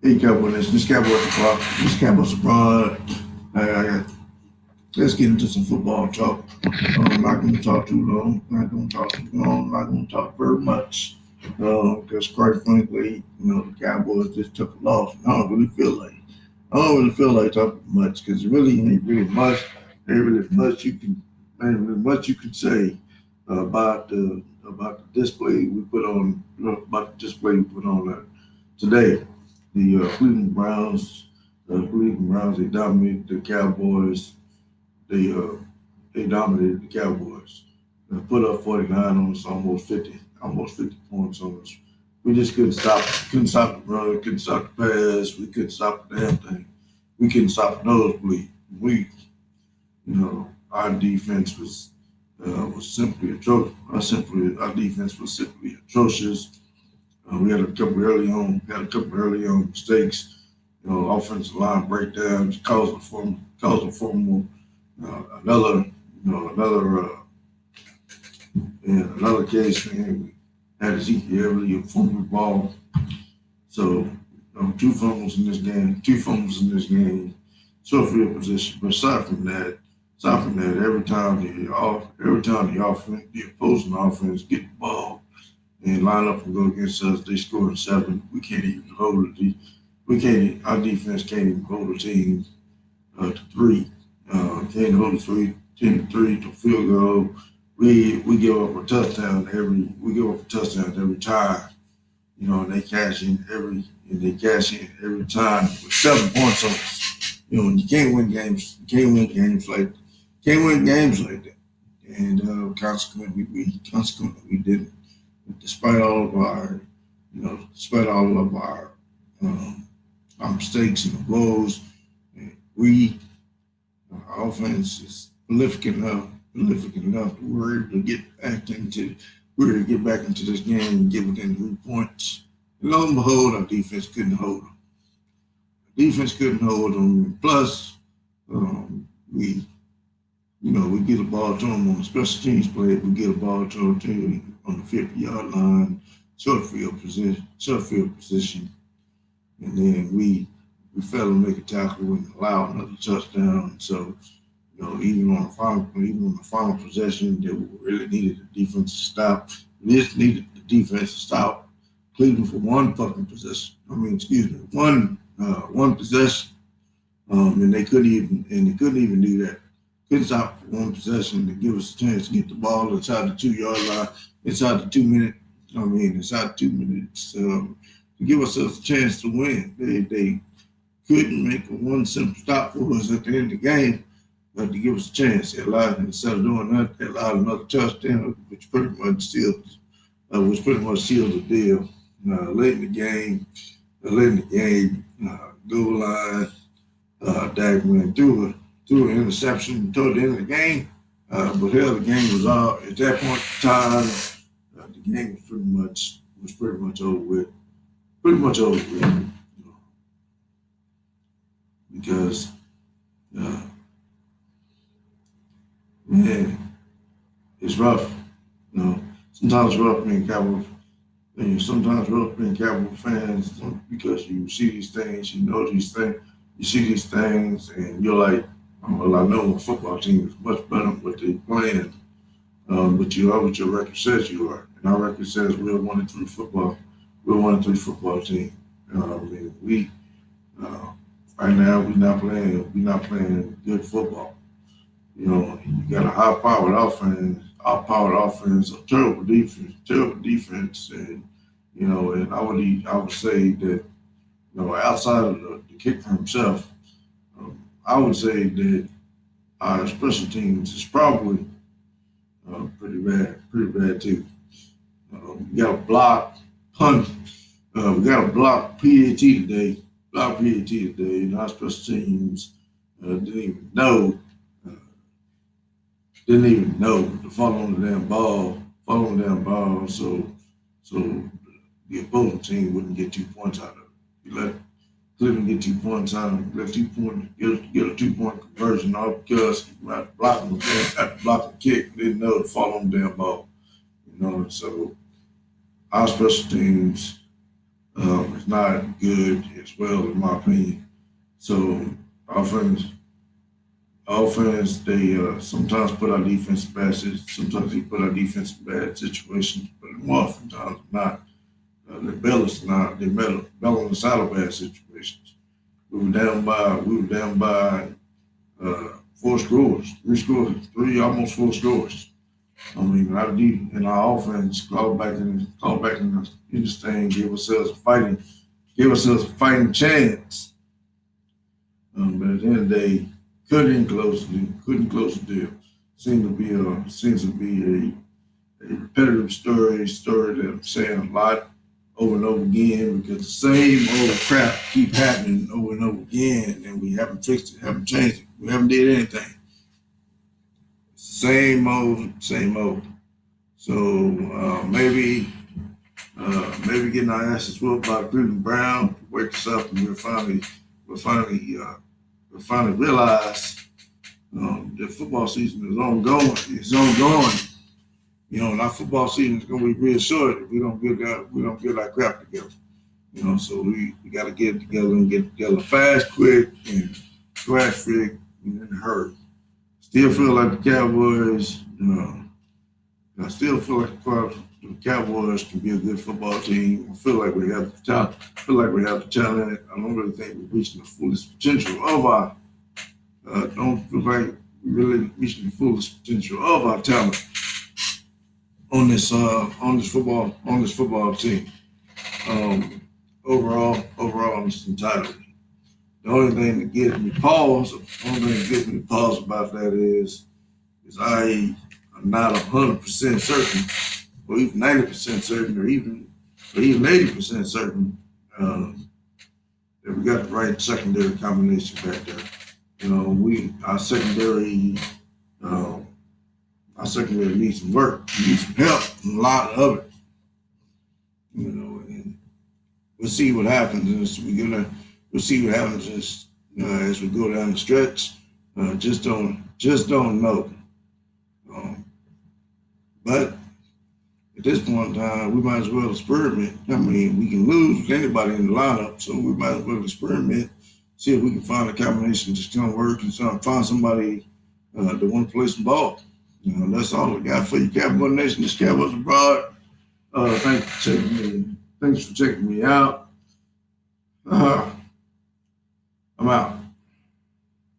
Hey, Cowboys, this Cowboys abroad. This Cowboys abroad. Uh, let's get into some football talk. I'm not going to talk too long. Not going to talk too long. Not going to talk very much. Because quite frankly, the Cowboys just took a loss. I don't really feel like talking much because really ain't really much. Ain't really much you can, ain't really much you can say about the display we put on. About the display we put on today. The Cleveland Browns, they dominated the Cowboys. They uh, they dominated the Cowboys. Put up 49 on us, almost 50 points on us. We just couldn't stop the run, couldn't stop the pass, we couldn't stop the damn thing. We couldn't stop the nosebleed. Our defense was simply atrocious. Our defense was simply atrocious. We had a couple early on mistakes. Offensive line breakdowns caused a formal another another another case, man. We had Ezekiel Elliott fumble the ball. So two fumbles in this game, short field position. But aside from that, every time the opposing offense get the ball and line up and go against us, they score in seven. We can't even hold it. We can't. Our defense can't even hold a team to three. Can't hold a 10-3 to field goal. We give up a touchdown every time. And they cash in every time with 7 points on us. And you can't win games like that. And consequently we didn't. Despite all of our mistakes and woes, we our offense is prolific enough to we're able to get back into this game and get within 3 points. And lo and behold, our defense couldn't hold them. Defense couldn't hold them. Plus, we we get a ball to them on the special teams play. We get a ball to them on the 50-yard line, short field position, and then we fail to make a tackle and allow another touchdown. So even on the final possession that we really needed the defense to stop. We just needed the defense to stop Cleveland for one fucking possession. Excuse me, one possession. And they couldn't even do that. Couldn't stop for one possession to give us a chance to get the ball inside the 2 yard line, inside the 2 minute. Inside 2 minutes to give ourselves a chance to win. They couldn't make a one simple stop for us at the end of the game to give us a chance. Instead of doing that, they allowed another touchdown, which pretty much sealed the deal. Late in the game, goal line, Dak went through an interception toward the end of the game. But hell, the game was all at that point in time. The game was pretty much over with. Pretty much over with, because uh, man, it's rough. Sometimes rough being Cowboy. Sometimes rough being Cowboy fans because you see these things, you see these things, and you're like, oh, well, I know my football team is much better than what they're playing, but you are what your record says you are, and our record says we're a 1-3 football. We're a 1-3 football team. We right now we're not playing good football. You got a high powered offense, a terrible defense, and I would say that outside of the kicker himself, I would say that our special teams is probably pretty bad too. We got a block punt, we got a block PAT today, and our special teams uh, didn't even know to follow on the damn ball, so the opposing team wouldn't get 2 points out of it. You let Cleveland get 2 points out of it, get a 2 point conversion all because you had to block the kick, didn't know to follow on the damn ball. So our special teams It's not good as well, in my opinion. So offense, offense, they sometimes put our defense in bad situations. Sometimes they put our defense in bad situations, but more oftentimes not. They bail us not. They bail us out of bad situations. We were down by four scores, three scores, three almost four scores. I mean, our deep in our offense called back in this thing, gave ourselves a fighting chance. But at the end of the day, couldn't close the deal. Seems to be a repetitive story that I'm saying a lot over and over again because the same old crap keep happening over and over again, and we haven't fixed it, haven't changed it, we haven't did anything. It's the same old, same old. So maybe getting our asses whooped by Cleveland Brown wake us up, and we'll finally, we'll finally realize the football season is ongoing. It's ongoing. And our football season is going to be real short if we don't get our crap together. So we got to get it together and get it together fast, quick, and scratch quick and in a hurry. Still feel like the Cowboys. I still feel like the Cowboys can be a good football team. I feel like we have the talent. I feel like we have the talent. I don't really think we're reaching the fullest potential of our. Don't feel like we're really reaching the fullest potential of our talent on this football team. Um, overall, in its entirety. The only thing that gives me pause about that is I am not 100% certain, or even 90% certain, or even 80% certain that we got the right secondary combination back there. We uh, our secondary needs some work, needs some help, a lot of it. And we'll see what happens we'll see what happens as we go down the stretch. Just don't know. Um, but at this point in time, we might as well experiment. I mean, we can lose with anybody in the lineup, so we might as well experiment, see if we can find a combination that's going to work and find somebody that want to play some ball. That's all we got for you, Cowboy Nation. This Cowboys Abroad. Thanks for checking me out.